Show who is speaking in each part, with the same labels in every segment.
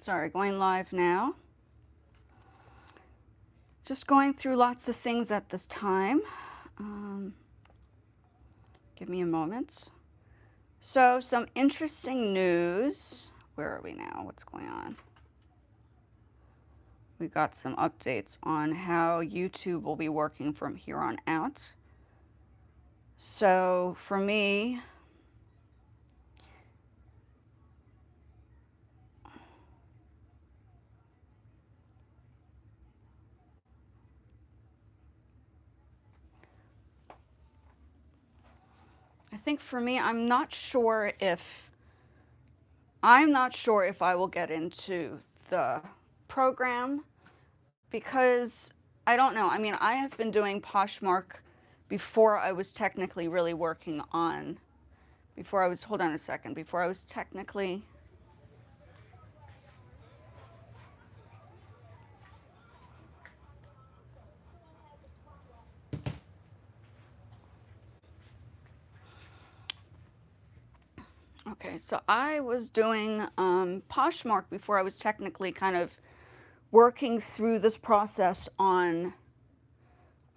Speaker 1: Sorry, going live now. Just going through lots of things at this time. Give me a moment. So, some interesting news. Where are we now? What's going on? We got some updates on how YouTube will be working from here on out. So, for me, I'm not sure if I will get into the program, because I don't know. I mean, I have been doing Poshmark before I was technically really working on, hold on a second, before I was technically, okay, so I was doing Poshmark before I was technically kind of working through this process on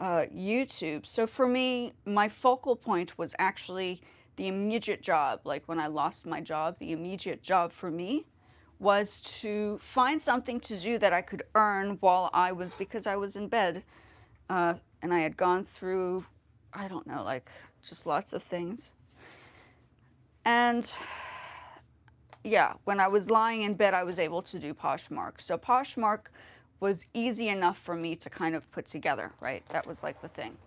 Speaker 1: YouTube. So for me, my focal point was actually the immediate job. Like when I lost my job, the immediate job for me was to find something to do that I could earn because I was in bed. And I had gone through, I don't know, like just lots of things. And yeah, when I was lying in bed, I was able to do Poshmark. So Poshmark was easy enough for me to kind of put together, right? That was like the thing.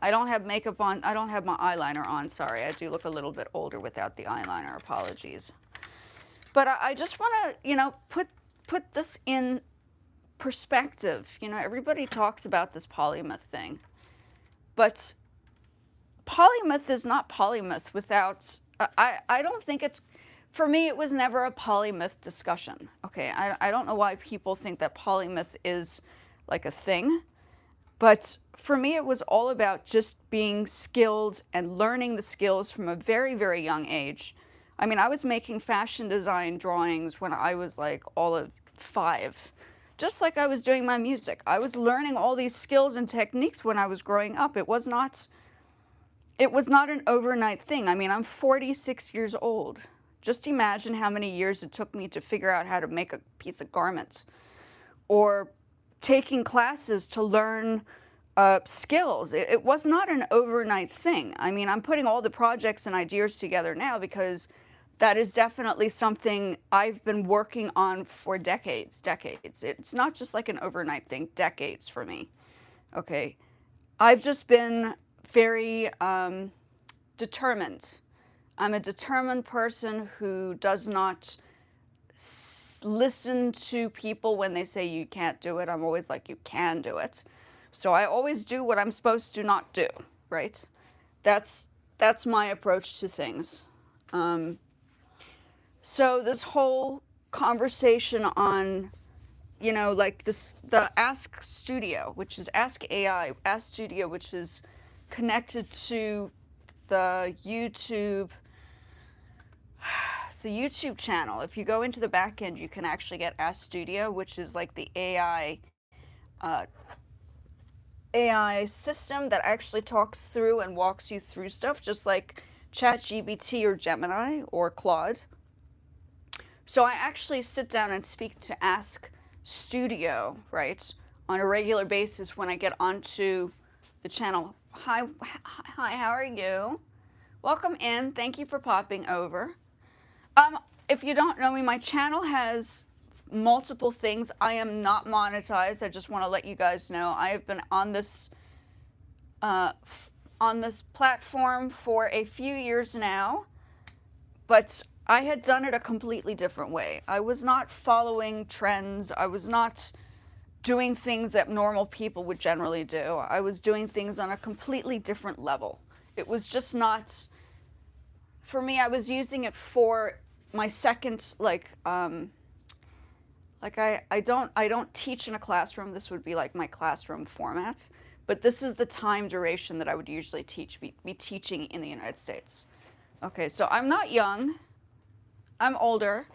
Speaker 1: I don't have makeup on. I don't have my eyeliner on. Sorry, I do look a little bit older without the eyeliner. Apologies. But I just want to, put this in perspective. Everybody talks about this polymath thing. But polymath is not polymath without, I don't think it's, for me, it was never a polymath discussion. Okay, I don't know why people think that polymath is like a thing, but for me, it was all about just being skilled and learning the skills from a very, very young age. I mean, I was making fashion design drawings when I was like all of 5, just like I was doing my music. I was learning all these skills and techniques when I was growing up. It was not an overnight thing. I mean, I'm 46 years old. Just imagine how many years it took me to figure out how to make a piece of garment, or taking classes to learn skills. It was not an overnight thing. I mean, I'm putting all the projects and ideas together now because that is definitely something I've been working on for decades. It's not just like an overnight thing, decades for me. Okay. I've just been very determined. I'm a determined person who does not listen to people when they say you can't do it. I'm always like, you can do it. So I always do what I'm supposed to not do, right? That's my approach to things. So this whole conversation on, like the Ask Studio, which is Ask AI, Ask Studio, which is connected to the YouTube channel. If you go into the back end, you can actually get Ask Studio, which is like the AI system that actually talks through and walks you through stuff, just like ChatGPT or Gemini or Claude. So I actually sit down and speak to Ask Studio, right, on a regular basis when I get onto the channel. Hi, how are you? Welcome in. Thank you for popping over. If you don't know me, my channel has multiple things. I am not monetized. I just want to let you guys know. I have been on this platform for a few years now, but I had done it a completely different way. I was not following trends. I was not doing things that normal people would generally do. I was doing things on a completely different level. It was just not, for me, I was using it for my second, I don't teach in a classroom. This would be like my classroom format, but this is the time duration that I would usually be teaching in the United States. Okay, so I'm not young. I'm older.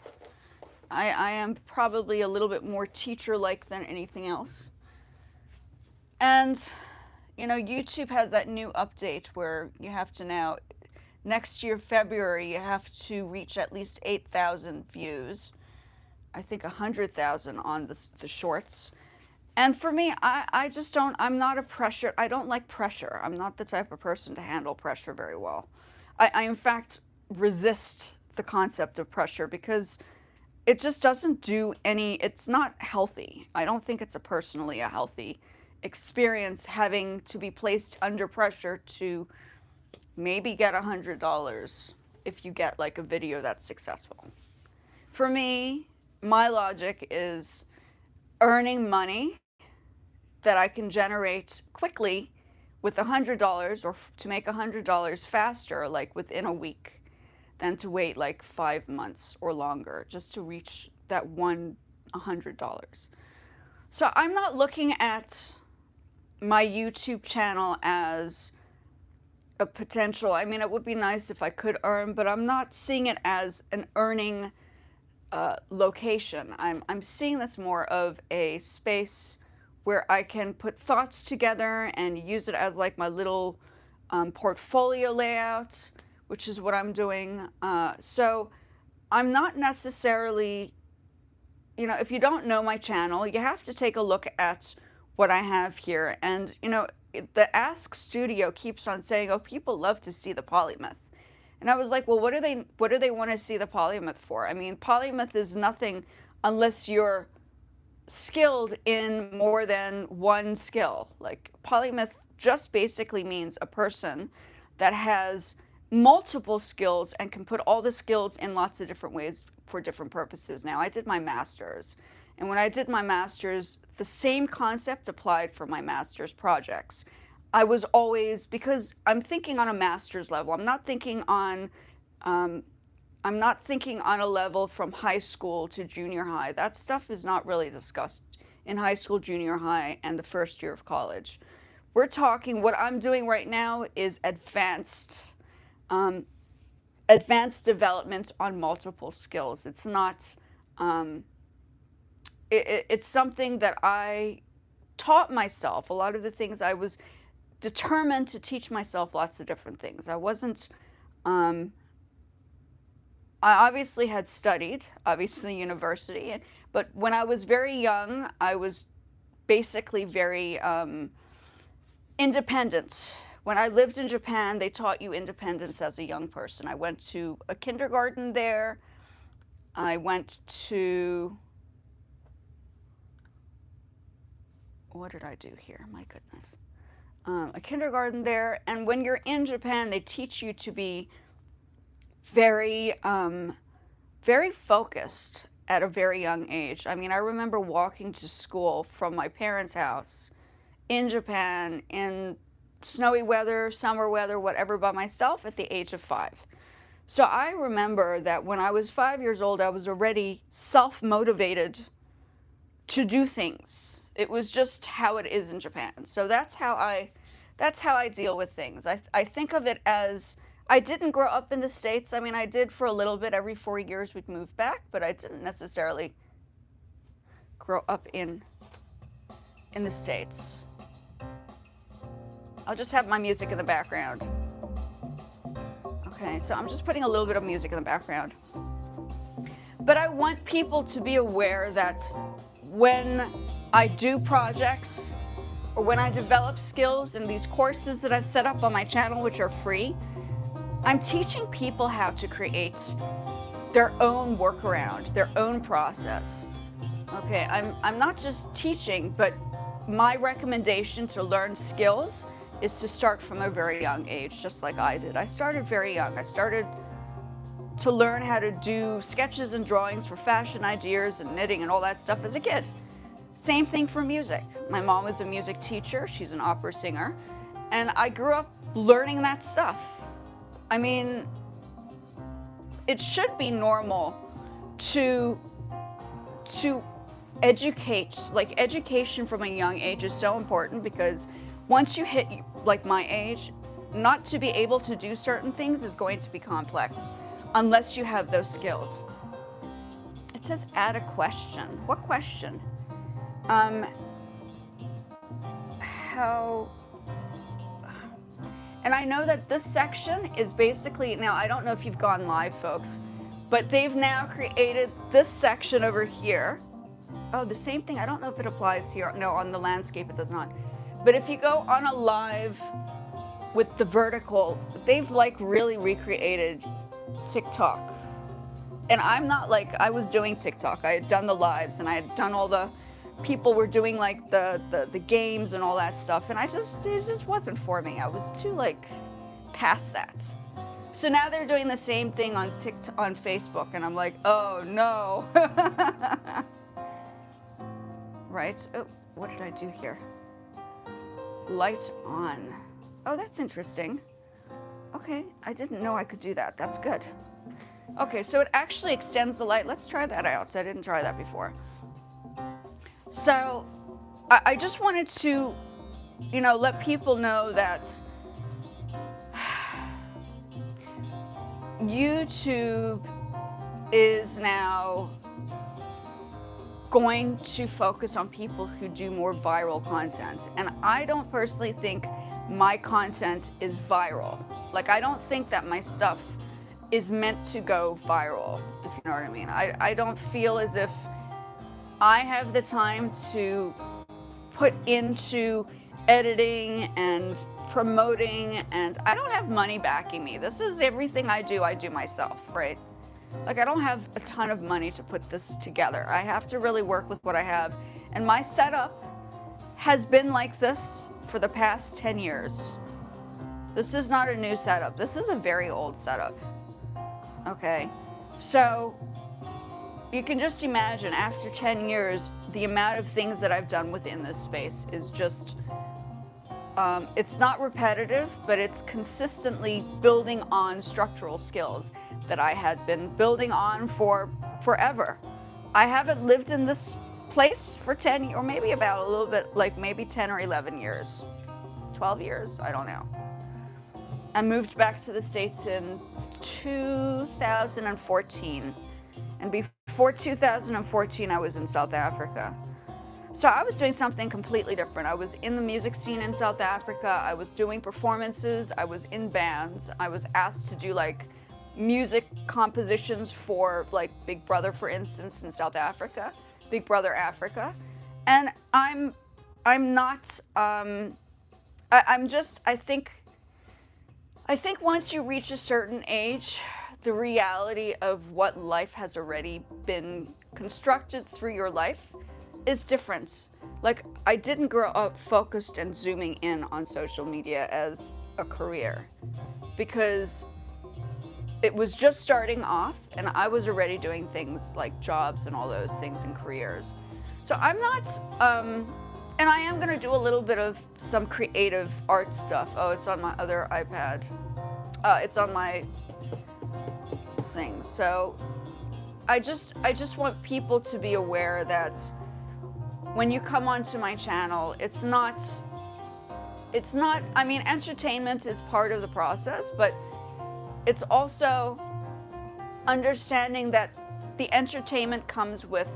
Speaker 1: I am probably a little bit more teacher-like than anything else. And, you know, YouTube has that new update where you have to now, next year, February, you have to reach at least 8,000 views. I think 100,000 on the shorts. And for me, I just don't, I'm not a pressure, I don't like pressure. I'm not the type of person to handle pressure very well. I in fact resist the concept of pressure because it just doesn't do any, it's not healthy. I don't think it's personally a healthy experience having to be placed under pressure to maybe get $100 if you get like a video that's successful. For me, my logic is earning money that I can generate quickly with $100, or to make $100 faster, like within a week, than to wait like 5 months or longer just to reach that $100. So I'm not looking at my YouTube channel as a potential, I mean, it would be nice if I could earn, but I'm not seeing it as an earning location. I'm seeing this more of a space where I can put thoughts together and use it as like my little portfolio layout, which is what I'm doing. So I'm not necessarily, you know, if you don't know my channel, you have to take a look at what I have here. And, you know, the Ask Studio keeps on saying, oh, people love to see the polymath. And I was like, well, what do they want to see the polymath for? I mean, polymath is nothing unless you're skilled in more than one skill. Like, polymath just basically means a person that has multiple skills and can put all the skills in lots of different ways for different purposes. Now, I did my master's, and when I did my master's, the same concept applied for my master's projects. I was always, because I'm thinking on a master's level, I'm not thinking on a level from high school to junior high. That stuff is not really discussed in high school, junior high, and the first year of college. We're talking, what I'm doing right now is advanced development on multiple skills. It's not, it's something that I taught myself. A lot of the things I was determined to teach myself lots of different things. I wasn't, I obviously had studied, obviously university, but when I was very young, I was basically very independent. When I lived in Japan, they taught you independence as a young person. I went to a kindergarten there. I went to, what did I do here? My goodness. A kindergarten there, and when you're in Japan, they teach you to be very, very focused at a very young age. I mean, I remember walking to school from my parents' house in Japan in snowy weather, summer weather, whatever, by myself at the age of 5. So I remember that when I was 5 years old, I was already self-motivated to do things. It was just how it is in Japan. So that's how I deal with things. I think of it as, I didn't grow up in the States. I mean, I did for a little bit. Every 4 years we'd move back, but I didn't necessarily grow up in the States. I'll just have my music in the background. Okay, so I'm just putting a little bit of music in the background. But I want people to be aware that when I do projects, or when I develop skills in these courses that I've set up on my channel, which are free, I'm teaching people how to create their own workaround, their own process. Okay, I'm not just teaching, but my recommendation to learn skills is to start from a very young age, just like I did. I started very young. I started to learn how to do sketches and drawings for fashion ideas and knitting and all that stuff as a kid. Same thing for music. My mom was a music teacher. She's an opera singer. And I grew up learning that stuff. I mean, it should be normal to educate. Like, education from a young age is so important, because once you hit like my age, not to be able to do certain things is going to be complex unless you have those skills. It says add a question. What question? How... And I know that this section is basically, now I don't know if you've gone live, folks, but they've now created this section over here. Oh, the same thing. I don't know if it applies here. No, on the landscape it does not. But if you go on a live with the vertical, they've like really recreated TikTok. And I'm not like, I was doing TikTok. I had done the lives and I had done all the, people were doing like the games and all that stuff. And it just wasn't for me. I was too like past that. So now they're doing the same thing on TikTok, on Facebook. And I'm like, oh no. Right? Oh, what did I do here? Light on. Oh, that's interesting. Okay, I didn't know I could do that. That's good. Okay, so it actually extends the light. Let's try that out. I didn't try that before. So I just wanted to, you know, let people know that YouTube is now going to focus on people who do more viral content. And I don't personally think my content is viral. Like, I don't think that my stuff is meant to go viral, if you know what I mean. I don't feel as if I have the time to put into editing and promoting, and I don't have money backing me. This is everything I do myself, right? Like, I don't have a ton of money to put this together. I have to really work with what I have. And my setup has been like this for the past 10 years. This is not a new setup. This is a very old setup. Okay, so you can just imagine after 10 years, the amount of things that I've done within this space is just, it's not repetitive, but it's consistently building on structural skills that I had been building on for forever. I haven't lived in this place for 10, or maybe about a little bit, like maybe 10 or 11 years, 12 years, I don't know. I moved back to the States in 2014. And before 2014, I was in South Africa. So I was doing something completely different. I was in the music scene in South Africa. I was doing performances. I was in bands. I was asked to do like music compositions for like Big Brother, for instance, in South Africa, Big Brother Africa. And I'm not, I think once you reach a certain age, the reality of what life has already been constructed through your life is different. Like, I didn't grow up focused and zooming in on social media as a career because it was just starting off and I was already doing things like jobs and all those things and careers. So I'm not, and I am gonna do a little bit of some creative art stuff. Oh, it's on my other iPad. It's on my thing. So I just want people to be aware that when you come onto my channel, it's not, I mean, entertainment is part of the process, but it's also understanding that the entertainment comes with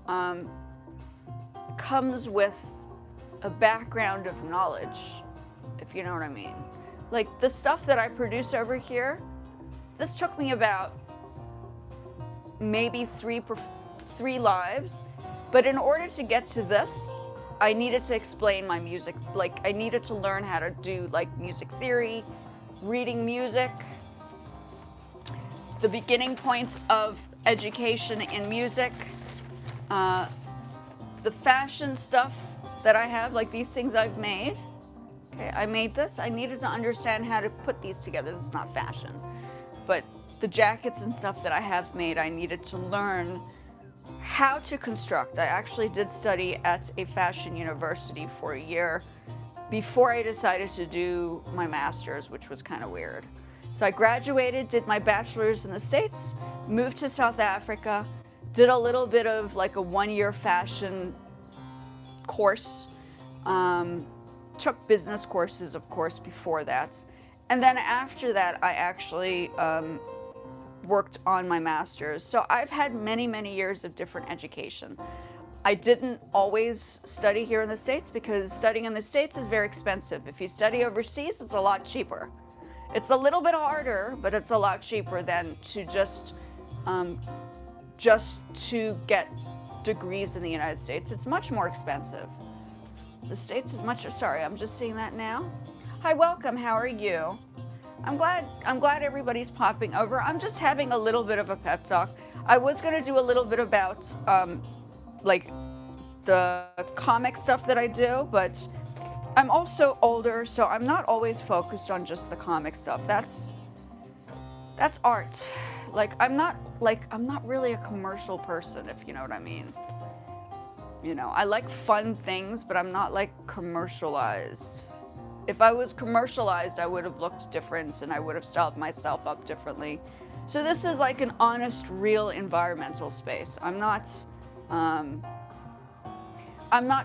Speaker 1: a background of knowledge, if you know what I mean. Like, the stuff that I produce over here, this took me about maybe three lives, but in order to get to this, I needed to explain my music. Like, I needed to learn how to do like music theory, reading music, the beginning points of education in music, the fashion stuff that I have, like these things I've made. Okay, I made this. I needed to understand how to put these together. This is not fashion. But the jackets and stuff that I have made, I needed to learn how to construct. I actually did study at a fashion university for a year before I decided to do my master's, which was kind of weird. So I graduated, did my bachelor's in the States, moved to South Africa, did a little bit of like a one-year fashion course, took business courses, of course, before that. And then after that, I actually worked on my master's. So I've had many, many years of different education. I didn't always study here in the States because studying in the States is very expensive. If you study overseas, it's a lot cheaper. It's a little bit harder, but it's a lot cheaper than to just to get degrees in the United States. It's much more expensive. The States is much, sorry, I'm just seeing that now. Hi, welcome, how are you? I'm glad everybody's popping over. I'm just having a little bit of a pep talk. I was gonna do a little bit about like the comic stuff that I do, but I'm also older, so I'm not always focused on just the comic stuff. That's art. Like I'm not really a commercial person, if you know what I mean. You know, I like fun things, but I'm not like commercialized. If I was commercialized, I would have looked different and I would have styled myself up differently. So this is like an honest, real environmental space. I'm not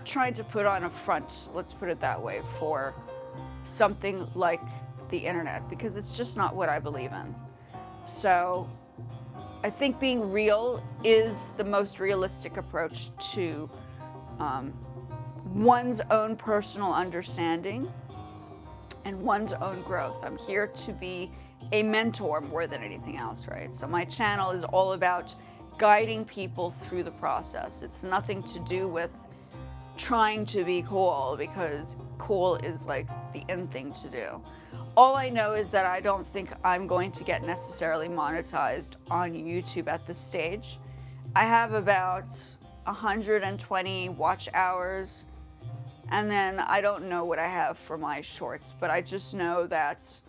Speaker 1: trying to put on a front, let's put it that way, for something like the internet, because it's just not what I believe in. So I think being real is the most realistic approach to one's own personal understanding and one's own growth. I'm here to be a mentor more than anything else, right? So my channel is all about guiding people through the process. It's nothing to do with trying to be cool, because cool is like the in thing to do. All I know is that I don't think I'm going to get necessarily monetized on YouTube at this stage. I have about 120 watch hours, and then I don't know what I have for my shorts, but I just know that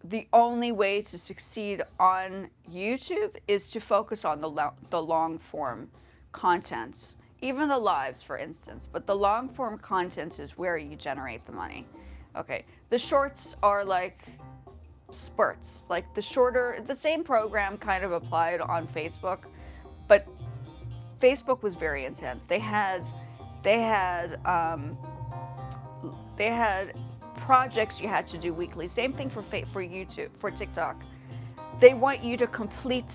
Speaker 1: the only way to succeed on YouTube is to focus on the long form content, even the lives, for instance. But the long form content is where you generate the money. Okay, the shorts are like spurts. Like the same program kind of applied on Facebook, but Facebook was very intense. They had projects you had to do weekly. Same thing for YouTube, for TikTok. They want you to complete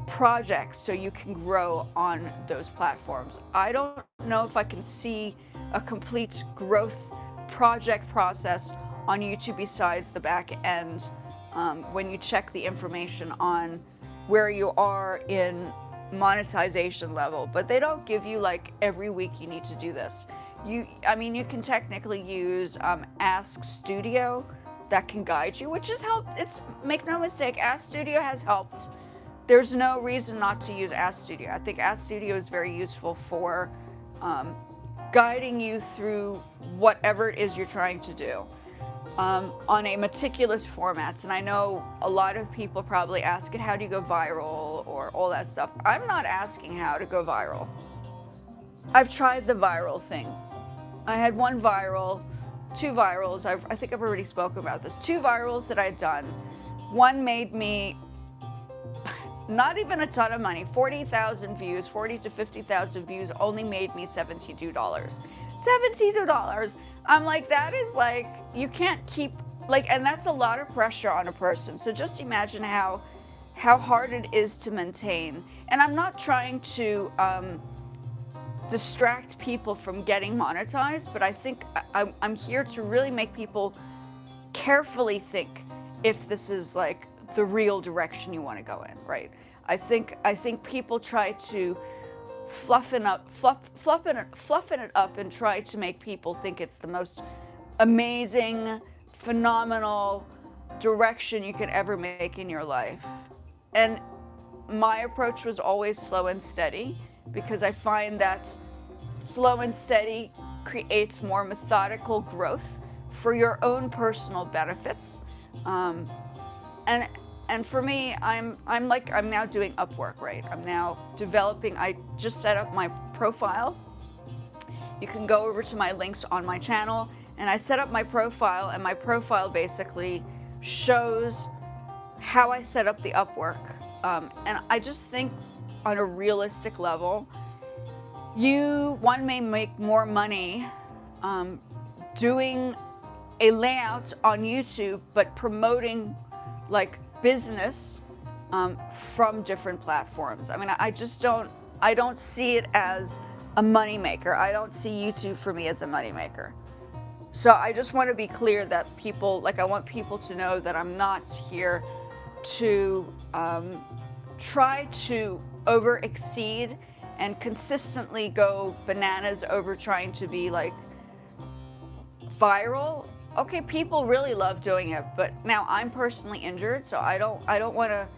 Speaker 1: projects so you can grow on those platforms. I don't know if I can see a complete growth project process on YouTube besides the back end, when you check the information on where you are in monetization level, but they don't give you like every week you need to do this. I mean, you can technically use Ask Studio that can guide you, which has helped. Make no mistake, Ask Studio has helped. There's no reason not to use Ask Studio. I think Ask Studio is very useful for guiding you through whatever it is you're trying to do on a meticulous format. And I know a lot of people probably ask it, how do you go viral, or all that stuff. I'm not asking how to go viral. I've tried the viral thing. I had one viral, two virals. I think I've already spoken about this. Two virals that I'd done. One made me not even a ton of money, 40,000 views, 40 to 50,000 views, only made me $72. $72. I'm like, that is like, you can't keep, like, and that's a lot of pressure on a person. So just imagine how hard it is to maintain. And I'm not trying to distract people from getting monetized, but I think I'm here to really make people carefully think if this is like the real direction you want to go in, right? I think people try to fluffing it up and try to make people think it's the most amazing, phenomenal direction you could ever make in your life. And my approach was always slow and steady, because I find that slow and steady creates more methodical growth for your own personal benefits. And for me, I'm now doing Upwork, right? I'm now developing. I just set up my profile. You can go over to my links on my channel, and I set up my profile, and my profile basically shows how I set up the Upwork. And I just think on a realistic level, one may make more money doing a layout on YouTube, but promoting like business from different platforms. I mean, I don't see it as a moneymaker. I don't see YouTube for me as a moneymaker. So I just want to be clear that I want people to know that I'm not here to try to over-exceed and consistently go bananas over trying to be like viral. Okay, people really love doing it, but now I'm personally injured, so I don't want to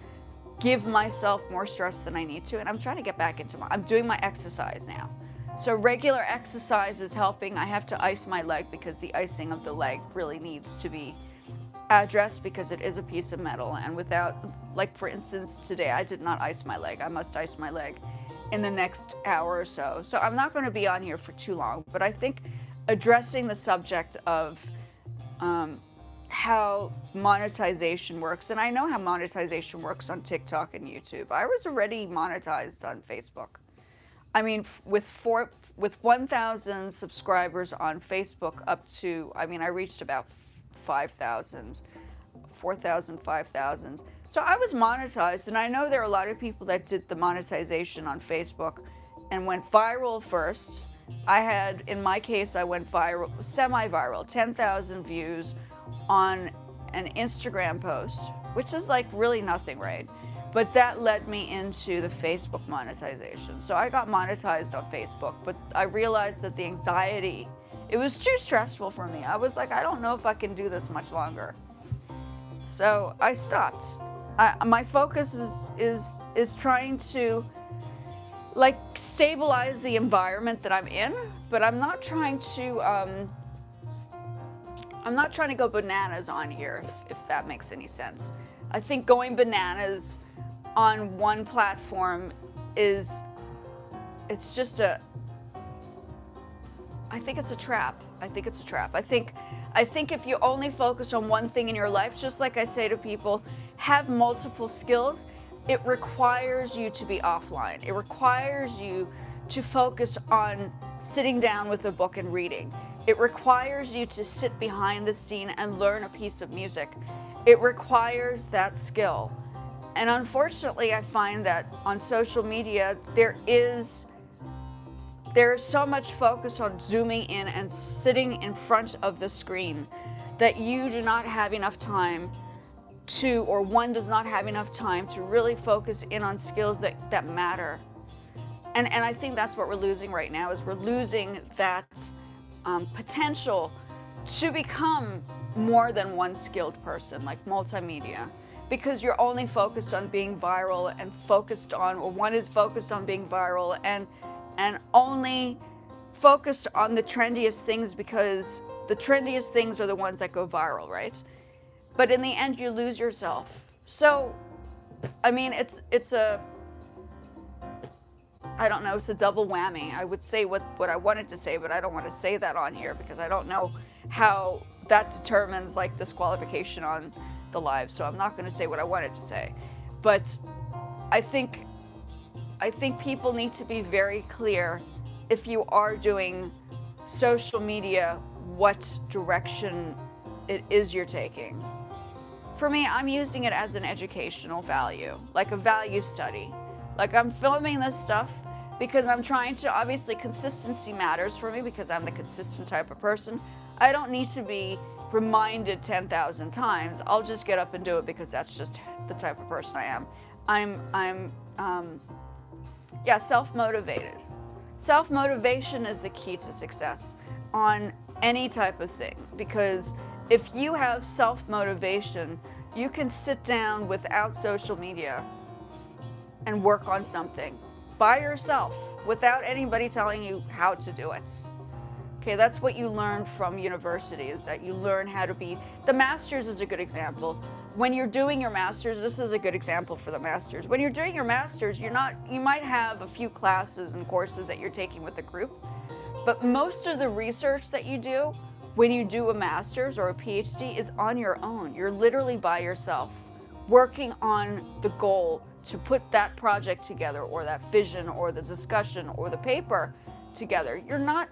Speaker 1: give myself more stress than I need to, and I'm trying to get back into I'm doing my exercise now. So regular exercise is helping. I have to ice my leg because the icing of the leg really needs to be addressed because it is a piece of metal, and without, like for instance today, I did not ice my leg. I must ice my leg in the next hour or so. So I'm not going to be on here for too long, but I think addressing the subject of how monetization works, and I know how monetization works on TikTok and YouTube. I was already monetized on Facebook. I mean, with 1,000 subscribers on Facebook up to, I mean, I reached about 5,000, 4,000, 5,000. So I was monetized, and I know there are a lot of people that did the monetization on Facebook and went viral first. I had, in my case, I went viral, semi-viral, 10,000 views on an Instagram post, which is like really nothing, right? But that led me into the Facebook monetization. So I got monetized on Facebook, but I realized that the anxiety, it was too stressful for me. I was like, I don't know if I can do this much longer. So I stopped. My focus is trying to like stabilize the environment that I'm in, but I'm not trying to go bananas on here, if that makes any sense. I think going bananas on one platform I think it's a trap. I think it's a trap. I think if you only focus on one thing in your life, just like I say to people, have multiple skills, it requires you to be offline. It requires you to focus on sitting down with a book and reading. It requires you to sit behind the scene and learn a piece of music. It requires that skill. And unfortunately, I find that on social media, there is so much focus on zooming in and sitting in front of the screen that you do not have enough time to, or one does not have enough time to really focus in on skills that matter. And I think that's what we're losing right now, is we're losing that potential to become more than one skilled person, like multimedia, because you're only focused on being viral and focused on, or one is focused on being viral and only focused on the trendiest things, because the trendiest things are the ones that go viral, right? But in the end, you lose yourself. So, I mean, it's a, I don't know, it's a double whammy. I would say what I wanted to say, but I don't want to say that on here because I don't know how that determines like disqualification on the live. So I'm not going to say what I wanted to say. But I think people need to be very clear, if you are doing social media, what direction it is you're taking. For me, I'm using it as an educational value, like a value study. Like, I'm filming this stuff because I'm trying to, obviously consistency matters for me because I'm the consistent type of person. I don't need to be reminded 10,000 times. I'll just get up and do it because that's just the type of person I am. I'm self-motivated. Self-motivation is the key to success on any type of thing, because if you have self-motivation, you can sit down without social media and work on something by yourself without anybody telling you how to do it. Okay, that's what you learn from university, is that you learn how to be, the master's is a good example. When you're doing your master's, this is a good example for the master's. When you're doing your master's, you might have a few classes and courses that you're taking with a group, but most of the research that you do when you do a master's or a PhD is on your own. You're literally by yourself, working on the goal to put that project together, or that vision, or the discussion, or the paper together. You're not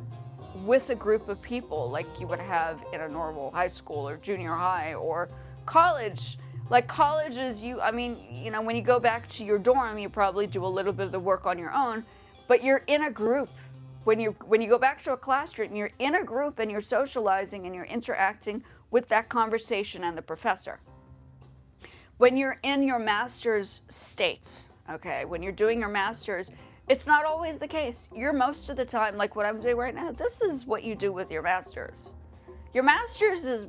Speaker 1: with a group of people like you would have in a normal high school or junior high or college, Like college is I mean, you know, when you go back to your dorm, you probably do a little bit of the work on your own, but you're in a group. When you go back to a classroom, you're in a group and you're socializing and you're interacting with that conversation and the professor. When you're in your master's state, okay, when you're doing your master's, it's not always the case. You're most of the time, like what I'm doing right now, this is what you do with your master's. Your master's is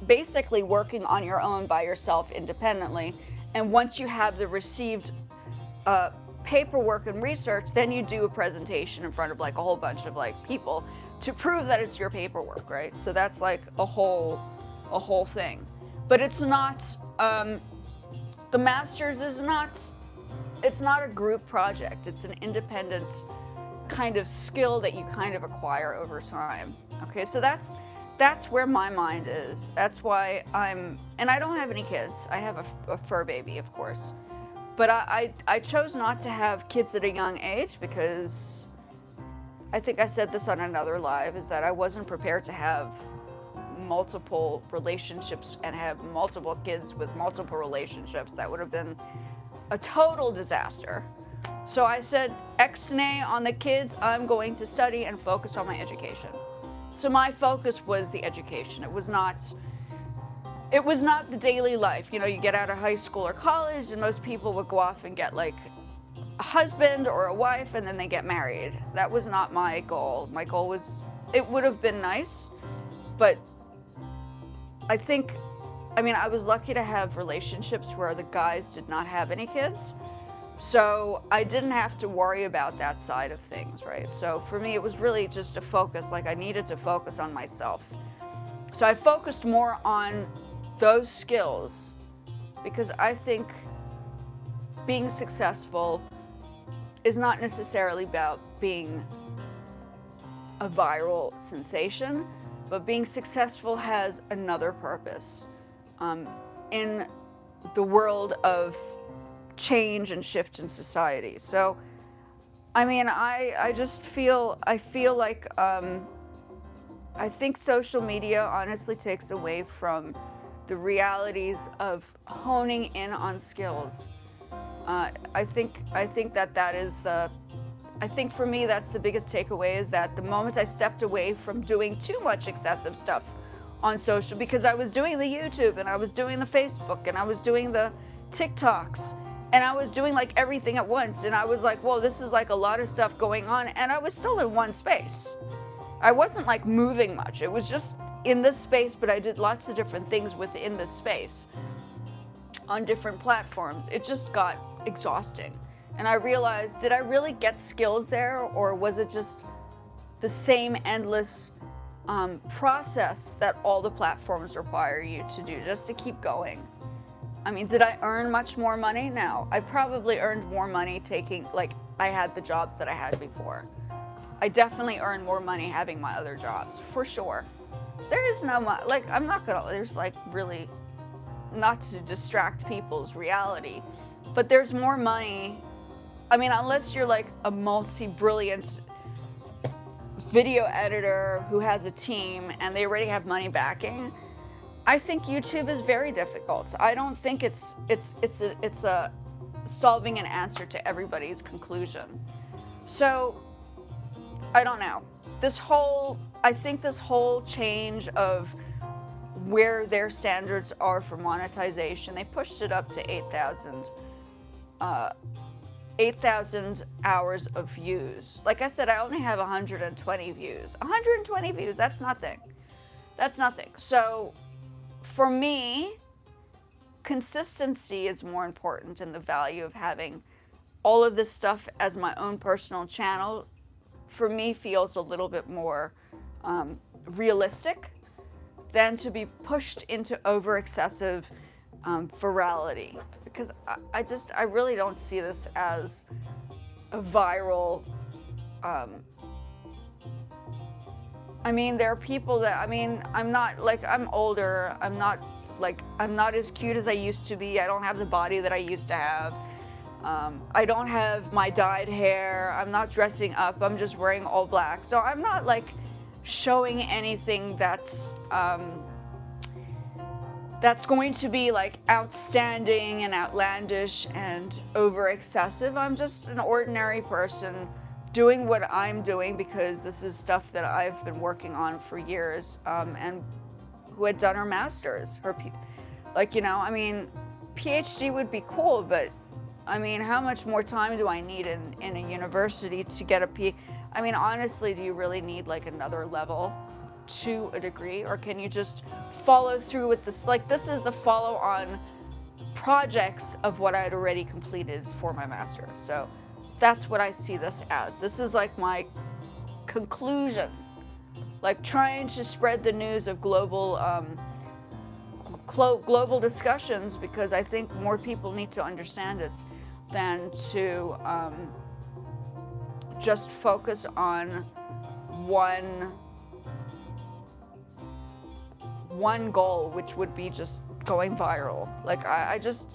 Speaker 1: basically working on your own by yourself independently, and once you have the received paperwork and research, then you do a presentation in front of like a whole bunch of like people to prove that it's your paperwork, right? So that's like a whole thing. But it's not, the master's is not, it's not a group project. It's an independent kind of skill that you kind of acquire over time. Okay, so that's where my mind is. That's why and I don't have any kids. I have a fur baby, of course. But I chose not to have kids at a young age because I think I said this on another live, is that I wasn't prepared to have multiple relationships and have multiple kids with multiple relationships. That would have been a total disaster. So I said, ex-nay on the kids, I'm going to study and focus on my education. So my focus was the education. It was not the daily life. You know, you get out of high school or college and most people would go off and get like a husband or a wife and then they get married. That was not my goal. My goal was, it would have been nice, but I was lucky to have relationships where the guys did not have any kids. So I didn't have to worry about that side of things, right? So for me, it was really just a focus, like I needed to focus on myself. So I focused more on those skills because I think being successful is not necessarily about being a viral sensation, but being successful has another purpose in the world of change and shift in society. So, I mean, I feel like I think social media honestly takes away from the realities of honing in on skills. I think for me that's the biggest takeaway, is that the moment I stepped away from doing too much excessive stuff on social, because I was doing the YouTube and I was doing the Facebook and I was doing the TikToks and I was doing like everything at once, and I was like, whoa, this is like a lot of stuff going on, and I was still in one space. I wasn't like moving much. It was just in this space, but I did lots of different things within this space on different platforms. It just got exhausting. And I realized, did I really get skills there, or was it just the same endless process that all the platforms require you to do just to keep going? I mean, did I earn much more money? No. I probably earned more money I had the jobs that I had before. I definitely earned more money having my other jobs, for sure. There is no money, there's like really, not to distract people's reality, but there's more money. I mean, unless you're like a multi-brilliant video editor who has a team and they already have money backing, I think YouTube is very difficult. I don't think it's a solving an answer to everybody's conclusion. So, I don't know. I think this whole change of where their standards are for monetization, they pushed it up to 8,000 hours of views. Like I said, I only have 120 views. 120 views, that's nothing. That's nothing. So for me, consistency is more important, and the value of having all of this stuff as my own personal channel, for me, feels a little bit more realistic than to be pushed into over excessive virality. Because I really don't see this as a viral, I mean, there are people that, I'm older, I'm not as cute as I used to be, I don't have the body that I used to have, I don't have my dyed hair, I'm not dressing up, I'm just wearing all black, so I'm not like showing anything that's that's going to be like outstanding and outlandish and over excessive. I'm just an ordinary person doing what I'm doing because this is stuff that I've been working on for years, and who had done her master's. Like, you know, I mean, PhD would be cool, but I mean, how much more time do I need in a university to get a I mean, honestly, do you really need like another level to a degree, or can you just follow through with this? Like, this is the follow-on projects of what I'd already completed for my master's. So that's what I see this as. This is like my conclusion, like trying to spread the news of global discussions, because I think more people need to understand it than to just focus on one goal, which would be just going viral. Like, I don't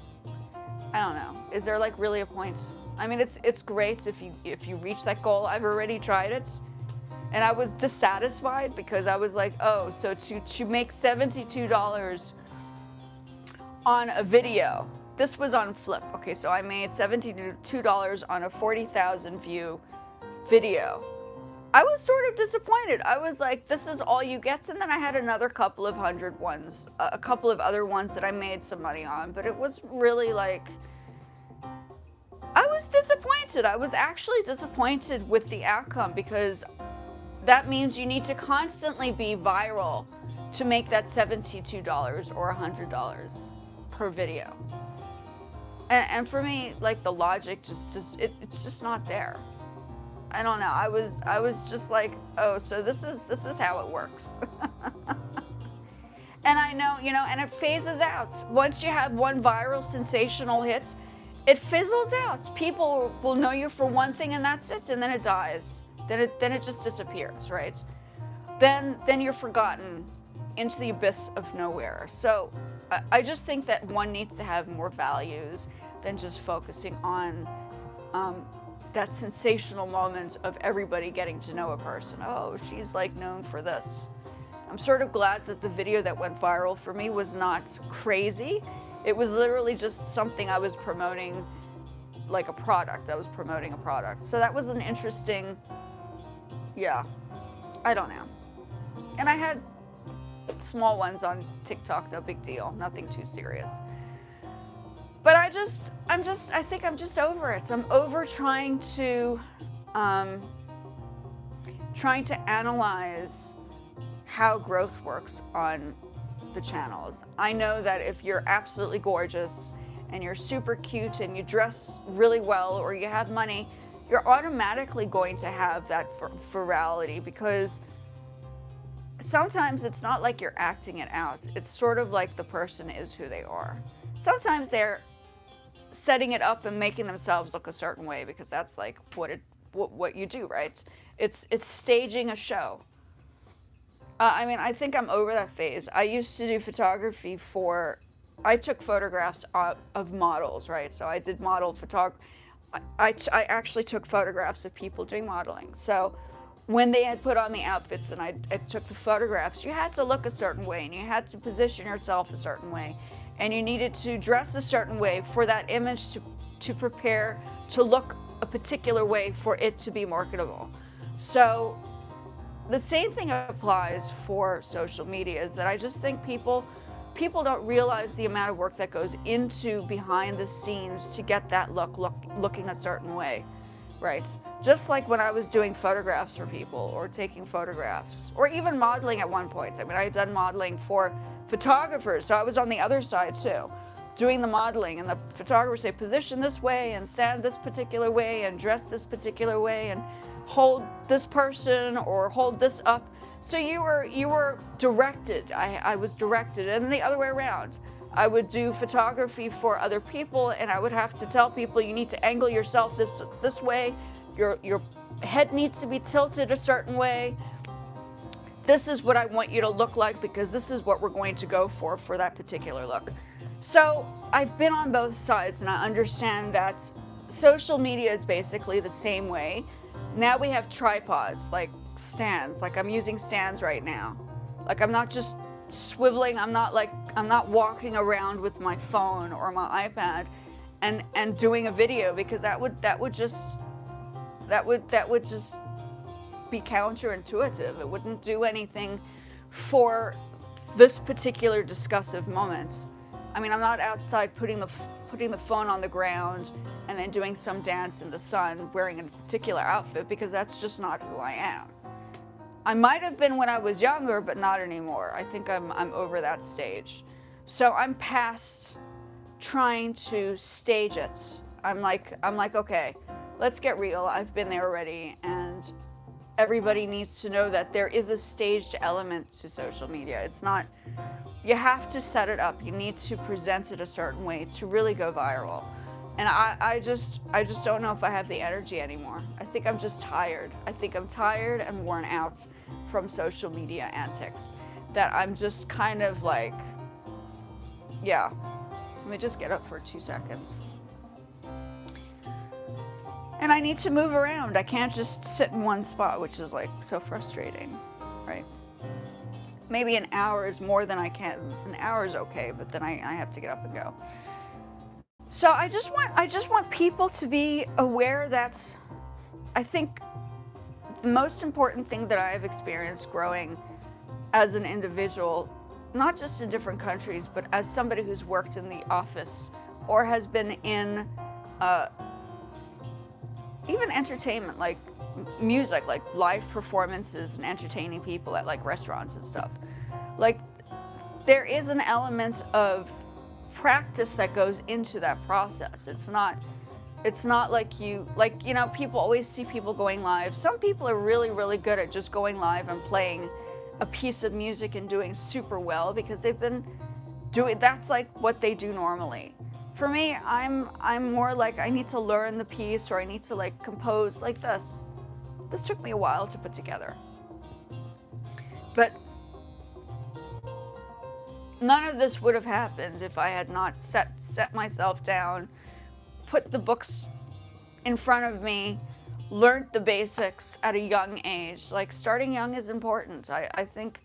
Speaker 1: know. Is there like really a point? I mean, it's great if you reach that goal. I've already tried it, and I was dissatisfied because I was like, oh, so to make $72 on a video. This was on Flip. Okay, so I made $72 on a 40,000 view video. I was sort of disappointed. I was like, this is all you get. And then I had another couple of hundred ones, a couple of other ones that I made some money on, but it was really like, I was disappointed. I was actually disappointed with the outcome, because that means you need to constantly be viral to make that $72 or $100 per video. And for me, like, the logic it's just not there. I don't know. I was just like, oh, so this is how it works. And I know, you know, and it phases out. Once you have one viral sensational hit, it fizzles out. People will know you for one thing, and that's it, and then it dies. Then it just disappears, right? Then you're forgotten into the abyss of nowhere. So I just think that one needs to have more values than just focusing on that sensational moment of everybody getting to know a person. Oh, she's like known for this. I'm sort of glad that the video that went viral for me was not crazy. It was literally just something I was promoting, like a product. I was promoting a product. So that was an interesting, yeah, I don't know. And I had small ones on TikTok, no big deal, nothing too serious. But I think I'm just over it. I'm over trying to analyze how growth works on the channels. I know that if you're absolutely gorgeous and you're super cute and you dress really well or you have money, you're automatically going to have that virality, because sometimes it's not like you're acting it out. It's sort of like the person is who they are. Sometimes they're setting it up and making themselves look a certain way, because that's like what you do, right? It's staging a show. I mean, I think I'm over that phase. I used to do photography I took photographs of models, right? So I did model photography. I actually took photographs of people doing modeling. So when they had put on the outfits and I took the photographs, you had to look a certain way, and you had to position yourself a certain way, and you needed to dress a certain way for that image to prepare to look a particular way for it to be marketable. So the same thing applies for social media, is that I just think people don't realize the amount of work that goes into behind the scenes to get that looking a certain way, right? Just like when I was doing photographs for people, or taking photographs, or even modeling at one point. I mean, I had done modeling for photographers, so I was on the other side too, doing the modeling, and the photographers say, position this way, and stand this particular way, and dress this particular way, and hold this person, or hold this up. So you were directed. I was directed, and the other way around. I would do photography for other people, and I would have to tell people, you need to angle yourself this way. Your head needs to be tilted a certain way. This is what I want you to look like, because this is what we're going to go for that particular look. So I've been on both sides, and I understand that social media is basically the same way. Now we have tripods, like stands. Like, I'm using stands right now. Like, I'm not just swiveling. I'm not walking around with my phone or my iPad and doing a video, because that would just be counterintuitive. It wouldn't do anything for this particular discussive moment. I mean, I'm not outside putting the phone on the ground and then doing some dance in the sun wearing a particular outfit, because that's just not who I am. I might have been when I was younger, but not anymore. I think I'm over that stage. So I'm past trying to stage it. I'm like, okay, let's get real. I've been there already, and everybody needs to know that there is a staged element to social media. It's not, you have to set it up. You need to present it a certain way to really go viral. And I just don't know if I have the energy anymore. I think I'm just tired. I think I'm tired and worn out from social media antics. That I'm just kind of like, yeah. Let me just get up for 2 seconds. And I need to move around. I can't just sit in one spot, which is like so frustrating, right? Maybe an hour is more than I can. An hour is okay, but then I have to get up and go. So I just want people to be aware that I think the most important thing that I've experienced growing as an individual, not just in different countries, but as somebody who's worked in the office or has been in even entertainment, like music, like live performances and entertaining people at like restaurants and stuff. Like, there is an element of practice that goes into that process. It's not like you know, people always see people going live. Some people are really, really good at just going live and playing a piece of music and doing super well because they've been doing, that's like what they do normally. For me, I'm more like, I need to learn the piece, or I need to like compose like this. This took me a while to put together. But none of this would have happened if I had not set myself down, put the books in front of me, learned the basics at a young age. Like, starting young is important. I think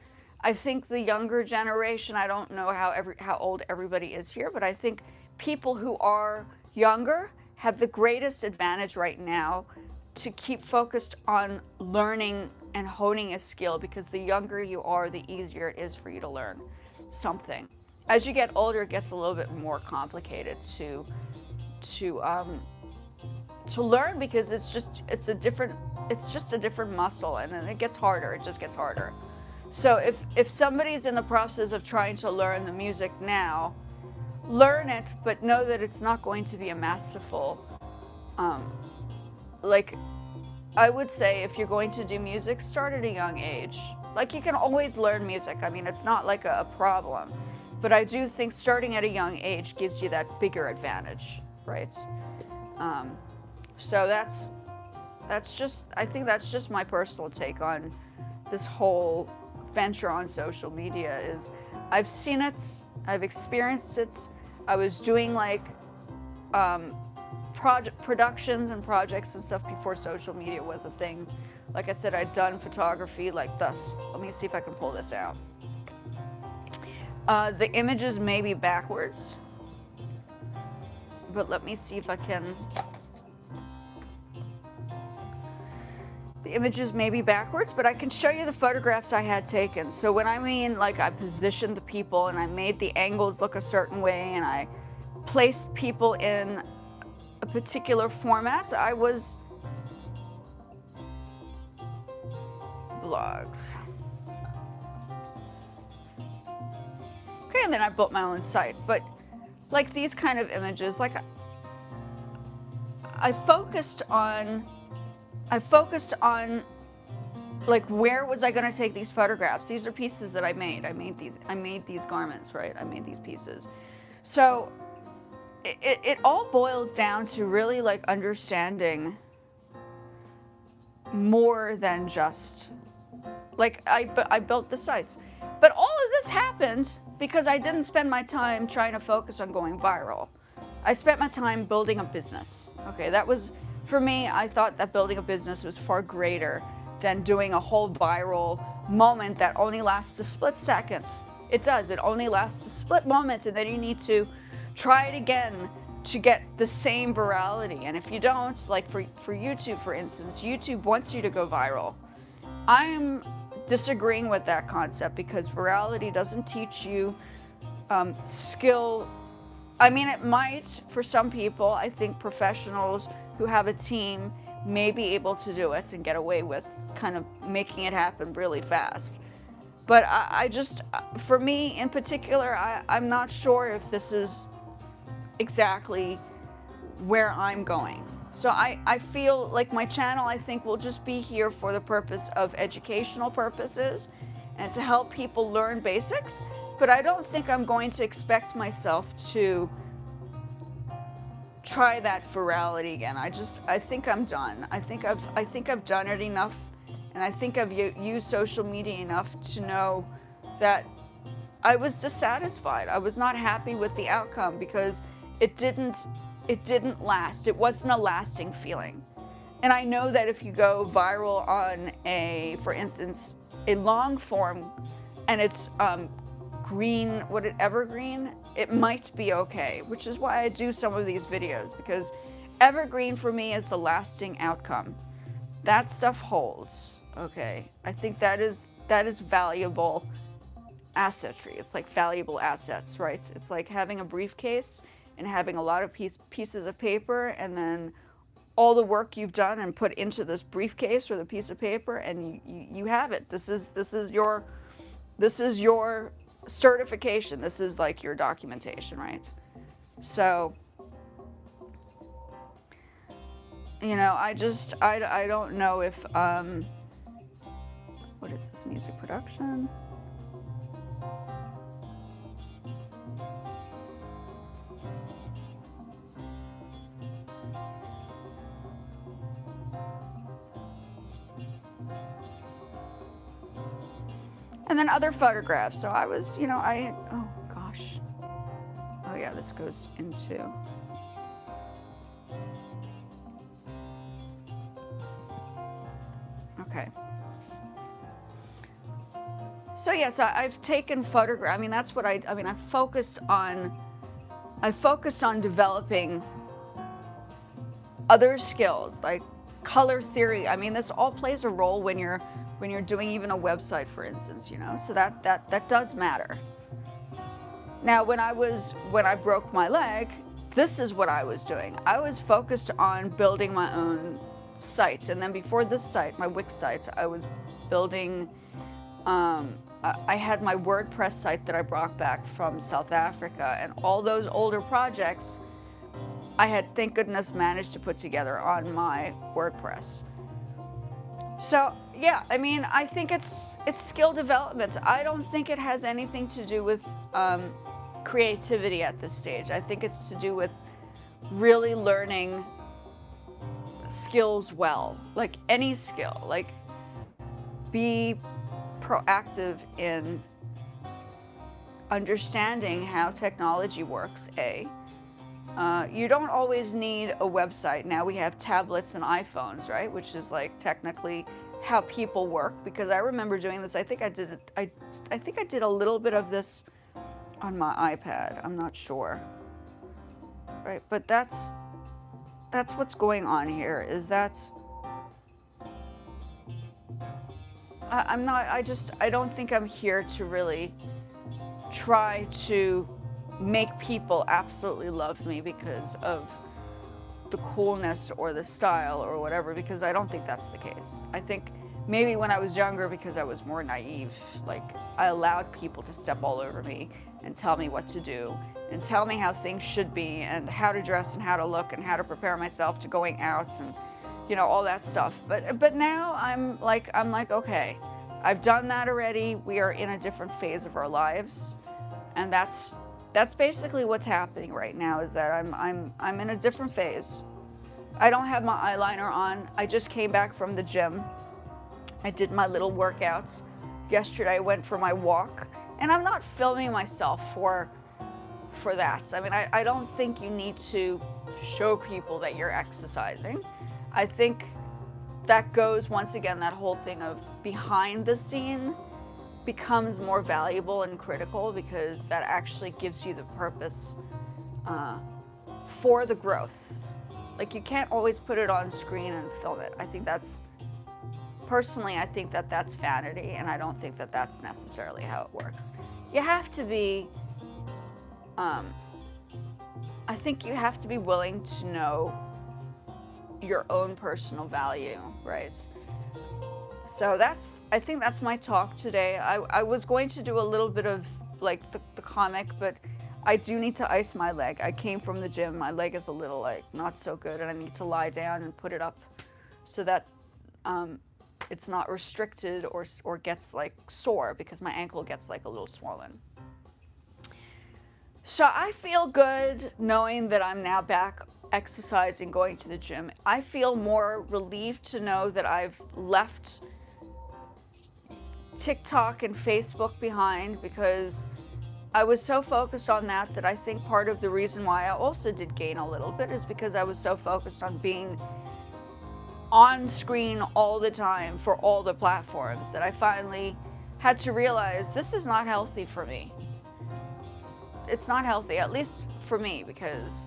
Speaker 1: the younger generation, I don't know how old everybody is here, but I think people who are younger have the greatest advantage right now to keep focused on learning and honing a skill, because the younger you are, the easier it is for you to learn something. As you get older, it gets a little bit more complicated to learn, because it's just a different muscle, and then it gets harder. It just gets harder. So if somebody's in the process of trying to learn the music now, learn it, but know that it's not going to be a masterful, like, I would say if you're going to do music, start at a young age. Like, you can always learn music. I mean, it's not like a problem, but I do think starting at a young age gives you that bigger advantage, right? So I think that's just my personal take on this whole venture on social media. Is I've seen it, I've experienced it. I was doing like productions and projects and stuff before social media was a thing. Like I said, I'd done photography like this. Let me see if I can pull this out. The images may be backwards, but let me see if I can. The images may be backwards, but I can show you the photographs I had taken. So when I mean, like, I positioned the people and I made the angles look a certain way and I placed people in a particular format, I was blogs. Okay, and then I built my own site. But like these kind of images, like I focused on like, where was I going to take these photographs? These are pieces that I made. I made these garments, right? I made these pieces. So it all boils down to really like understanding more than just like I built the sites. But all of this happened because I didn't spend my time trying to focus on going viral. I spent my time building a business. Okay, that was, for me, I thought that building a business was far greater than doing a whole viral moment that only lasts a split second. It does. It only lasts a split moment, and then you need to try it again to get the same virality. And if you don't, like for YouTube, for instance, YouTube wants you to go viral. I'm disagreeing with that concept because virality doesn't teach you skill. I mean, it might for some people. I think professionals who have a team may be able to do it and get away with kind of making it happen really fast. But I just, for me in particular, I'm not sure if this is exactly where I'm going. So I feel like my channel, I think, will just be here for the purpose of educational purposes and to help people learn basics. But I don't think I'm going to expect myself to try that virality again. I think I'm done. I think I've done it enough, and I think I've used social media enough to know that I was dissatisfied. I was not happy with the outcome because it didn't last. It wasn't a lasting feeling. And I know that if you go viral on for instance, a long form, and it's evergreen, it might be okay, which is why I do some of these videos, because evergreen for me is the lasting outcome. That stuff holds, okay? I think that is valuable assetry. It's like valuable assets, right? It's like having a briefcase and having a lot of pieces of paper, and then all the work you've done and put into this briefcase or the piece of paper, and you have it. This is your certification. This is like your documentation, right? So, you know, I don't know if what is this, music production? And then other photographs. So I was, you know, oh gosh. Oh yeah, this goes into. Okay. So yes, I've taken photographs. I mean, that's what I focused on developing other skills like color theory. I mean, this all plays a role when you're doing even a website, for instance, you know, so that does matter. Now, when I broke my leg, this is what I was doing. I was focused on building my own site. And then before this site, my Wix site, I was building, I had my WordPress site that I brought back from South Africa, and all those older projects I had, thank goodness, managed to put together on my WordPress. So yeah, I mean, I think it's skill development. I don't think it has anything to do with creativity at this stage. I think it's to do with really learning skills well, like any skill. Like, be proactive in understanding how technology works, you don't always need a website. Now we have tablets and iPhones, right? Which is like technically how people work, because I remember doing this. I think I did a little bit of this on my iPad. I'm not sure. Right, but that's what's going on here, is that I don't think I'm here to really try to make people absolutely love me because of the coolness or the style or whatever, because I don't think that's the case. I think maybe when I was younger, because I was more naive, like I allowed people to step all over me and tell me what to do and tell me how things should be and how to dress and how to look and how to prepare myself to going out and, you know, all that stuff. But now I'm like, okay, I've done that already. We are in a different phase of our lives, and that's basically what's happening right now, is that I'm in a different phase. I don't have my eyeliner on. I just came back from the gym. I did my little workouts. Yesterday I went for my walk, and I'm not filming myself for that. I mean, I don't think you need to show people that you're exercising. I think that goes, once again, that whole thing of behind the scene becomes more valuable and critical, because that actually gives you the purpose for the growth. Like, you can't always put it on screen and film it. I think that's, personally, I think that that's vanity, and I don't think that that's necessarily how it works. You have to be, I think you have to be willing to know your own personal value, right? So that's, I think that's my talk today. I was going to do a little bit of like the comic, but I do need to ice my leg. I came from the gym, my leg is a little like not so good, and I need to lie down and put it up so that it's not restricted or gets like sore, because my ankle gets like a little swollen. So I feel good knowing that I'm now back exercising, going to the gym. I feel more relieved to know that I've left TikTok and Facebook behind, because I was so focused on that I think part of the reason why I also did gain a little bit is because I was so focused on being on screen all the time for all the platforms that I finally had to realize this is not healthy for me. It's not healthy, at least for me, because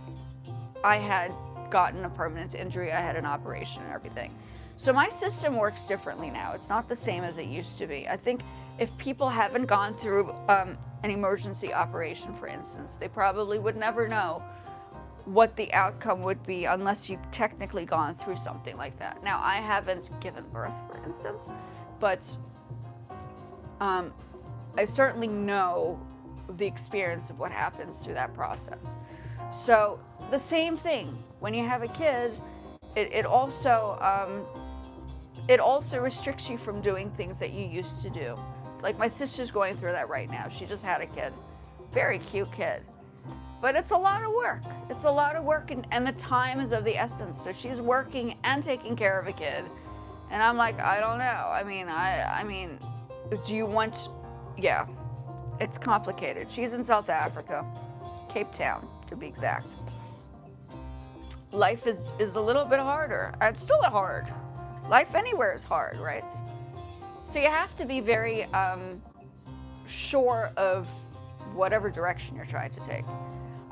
Speaker 1: I had gotten a permanent injury, I had an operation and everything. So my system works differently now. It's not the same as it used to be. I think if people haven't gone through an emergency operation, for instance, they probably would never know what the outcome would be unless you've technically gone through something like that. Now, I haven't given birth, for instance, but I certainly know the experience of what happens through that process. So the same thing, when you have a kid, it also restricts you from doing things that you used to do. Like, my sister's going through that right now. She just had a kid, very cute kid. But it's a lot of work. It's a lot of work, and the time is of the essence. So she's working and taking care of a kid. And I'm like, I don't know. I mean, do you want, yeah, it's complicated. She's in South Africa, Cape Town, to be exact. Life is a little bit harder. It's still hard. Life anywhere is hard, right? So you have to be very sure of whatever direction you're trying to take.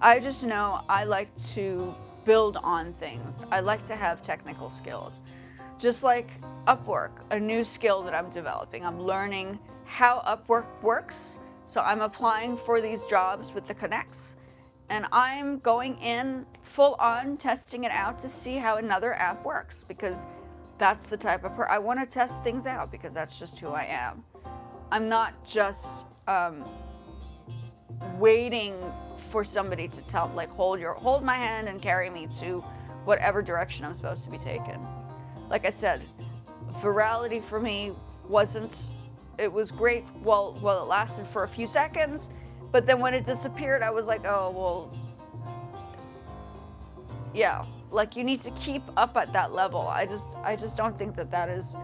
Speaker 1: I just know I like to build on things. I like to have technical skills. Just like Upwork, a new skill that I'm developing. I'm learning how Upwork works. So I'm applying for these jobs with the connects, and I'm going in full on testing it out to see how another app works, because that's the type of I want to test things out, because that's just who I am. I'm not just waiting for somebody to tell, like, hold my hand and carry me to whatever direction I'm supposed to be taken. Like I said, virality for me wasn't, it was great, well, it lasted for a few seconds, but then when it disappeared, I was like, oh, well, yeah, like, you need to keep up at that level. I just don't think that that is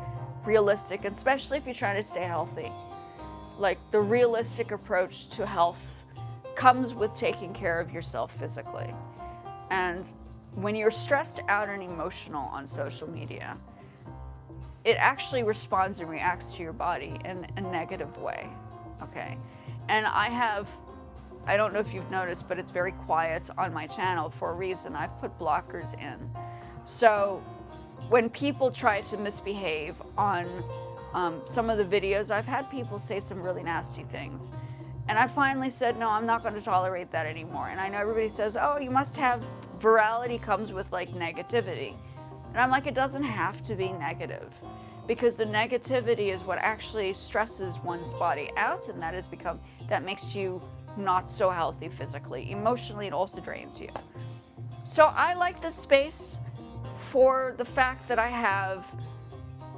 Speaker 1: realistic, especially if you're trying to stay healthy. Like, the realistic approach to health comes with taking care of yourself physically. And when you're stressed out and emotional on social media, it actually responds and reacts to your body in a negative way, okay? And I don't know if you've noticed, but it's very quiet on my channel for a reason. I've put blockers in. So when people try to misbehave on some of the videos, I've had people say some really nasty things. And I finally said, no, I'm not going to tolerate that anymore. And I know everybody says, oh, you must have, virality comes with like negativity. And I'm like, it doesn't have to be negative, because the negativity is what actually stresses one's body out, and that makes you not so healthy physically. Emotionally, it also drains you. So I like this space for the fact that I have,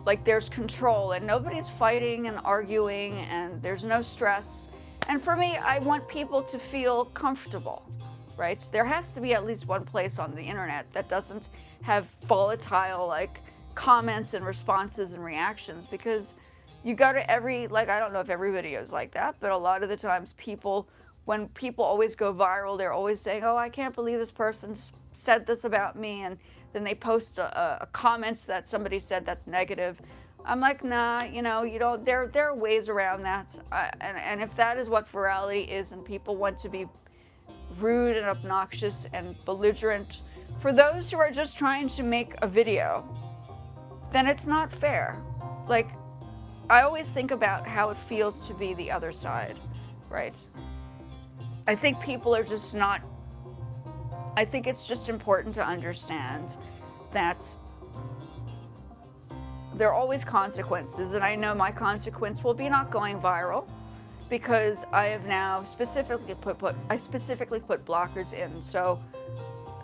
Speaker 1: like, there's control and nobody's fighting and arguing and there's no stress. And for me, I want people to feel comfortable, right? There has to be at least one place on the internet that doesn't have volatile, like, comments and responses and reactions, because you go to every, like, I don't know if every video is like that, but a lot of the times when people always go viral, they're always saying, oh, I can't believe this person said this about me, and then they post a comment that somebody said that's negative. I'm like, nah, you know, you don't. There are ways around that, and if that is what virality is, and people want to be rude and obnoxious and belligerent, for those who are just trying to make a video, then it's not fair. Like, I always think about how it feels to be the other side, right? I think people are just not. I think it's just important to understand that there are always consequences, and I know my consequence will be not going viral, because I have now specifically put blockers in, so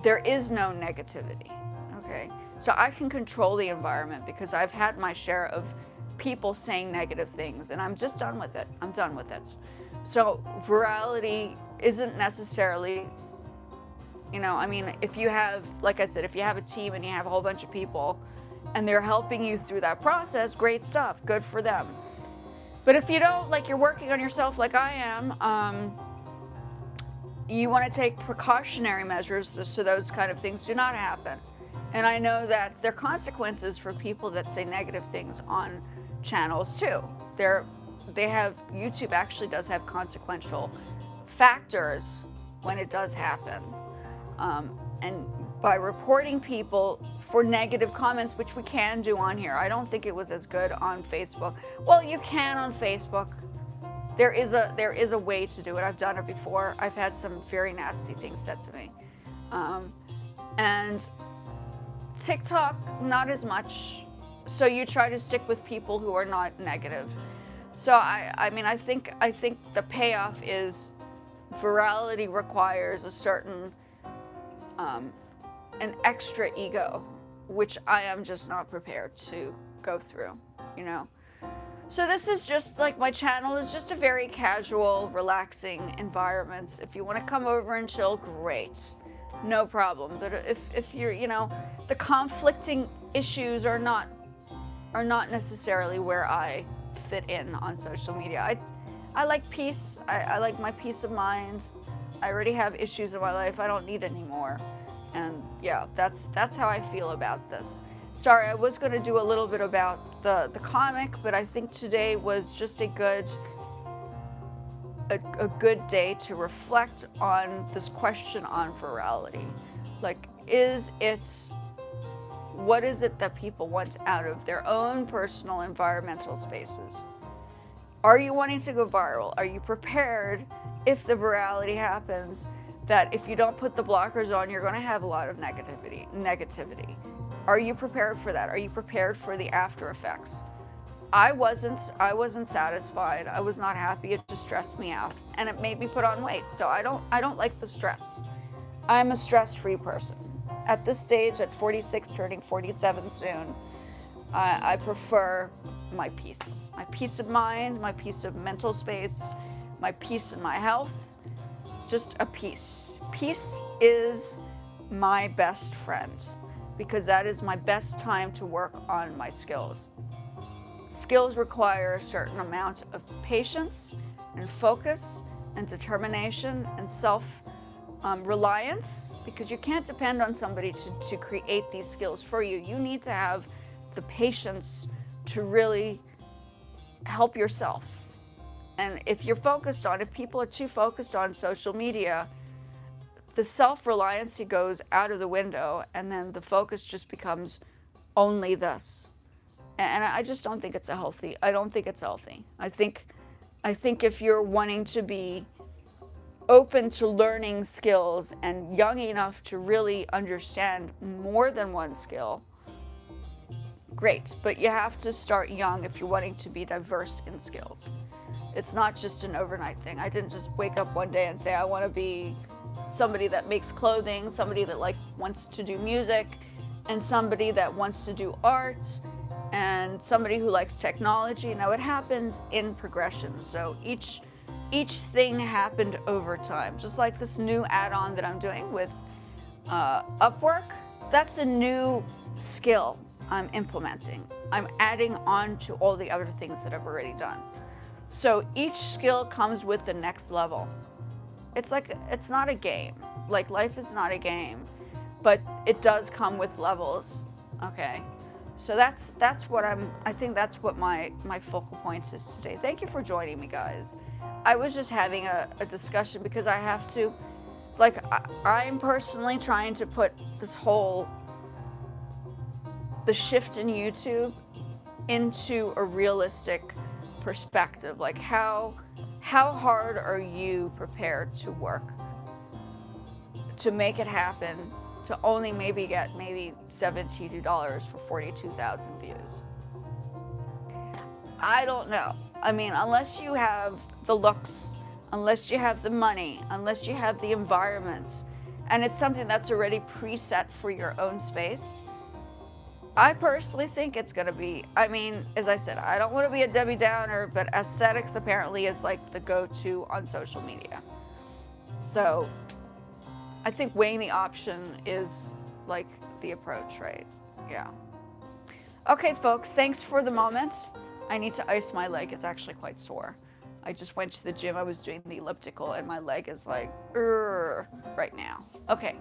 Speaker 1: there is no negativity. Okay, so I can control the environment because I've had my share of people saying negative things, and I'm just done with it. I'm done with it. So virality isn't necessarily, you know, I mean, if you have, like I said, if you have a team and you have a whole bunch of people and they're helping you through that process, great stuff, good for them. But if you don't, like, you're working on yourself like I am, you want to take precautionary measures so those kind of things do not happen. And I know that there are consequences for people that say negative things on channels too. YouTube actually does have consequential factors when it does happen. And by reporting people for negative comments, which we can do on here. I don't think it was as good on Facebook. Well, you can on Facebook. There is a way to do it. I've done it before. I've had some very nasty things said to me. And TikTok, not as much. So you try to stick with people who are not negative. So I mean, I think the payoff is virality requires a certain an extra ego, which I am just not prepared to go through, you know. So this is just like, my channel is just a very casual, relaxing environment. If you want to come over and chill, great, no problem. But if you're, you know, the conflicting issues are not necessarily where I fit in on social media. I like peace. I like my peace of mind. I already have issues in my life. I don't need any more. And yeah, that's how I feel about this. Sorry, I was going to do a little bit about the comic, but I think today was just a good day to reflect on this question on virality. Like, what is it that people want out of their own personal environmental spaces? Are you wanting to go viral? Are you prepared if the virality happens, that if you don't put the blockers on, you're going to have a lot of negativity? Are you prepared for that? Are you prepared for the after effects? I wasn't satisfied. I was not happy. It just stressed me out, and it made me put on weight. So I don't like the stress. I'm a stress-free person. At this stage, at 46, turning 47 soon, I prefer my peace of mind, my peace of mental space, my peace in my health, just a peace. Peace is my best friend, because that is my best time to work on my skills. Skills require a certain amount of patience and focus and determination and self-reliance, because you can't depend on somebody to create these skills for you. You need to have the patience to really help yourself. And if people are too focused on social media, the self-reliance goes out of the window, and then the focus just becomes only this. And I just don't think it's healthy. I don't think it's healthy. I think if you're wanting to be open to learning skills and young enough to really understand more than one skill, great. But you have to start young if you're wanting to be diverse in skills. It's not just an overnight thing. I didn't just wake up one day and say, I want to be somebody that makes clothing, somebody that wants to do music, and somebody that wants to do art, and somebody who likes technology. Now, it happened in progression. So each thing happened over time. Just like this new add-on that I'm doing with Upwork, that's a new skill I'm implementing. I'm adding on to all the other things that I've already done. So each skill comes with the next level. It's not a game. Like, life is not a game, but it does come with levels, okay? So that's what I think that's what my focal point is today. Thank you for joining me, guys. I was just having a discussion because I have to, like, I'm personally trying to put this whole, the shift in YouTube into a realistic perspective. Like, how hard are you prepared to work to make it happen, to only maybe get $72 for 42,000 views? I don't know. I mean, unless you have the looks, unless you have the money, unless you have the environment, and it's something that's already preset for your own space, I personally think it's going to be, I mean, as I said, I don't want to be a Debbie Downer, but aesthetics apparently is like the go-to on social media. So I think weighing the option is like the approach, right? Yeah. Okay, folks, thanks for the moment. I need to ice my leg. It's actually quite sore. I just went to the gym. I was doing the elliptical, and my leg is like, right now. Okay.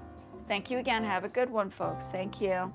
Speaker 1: Thank you again. Have a good one, folks. Thank you.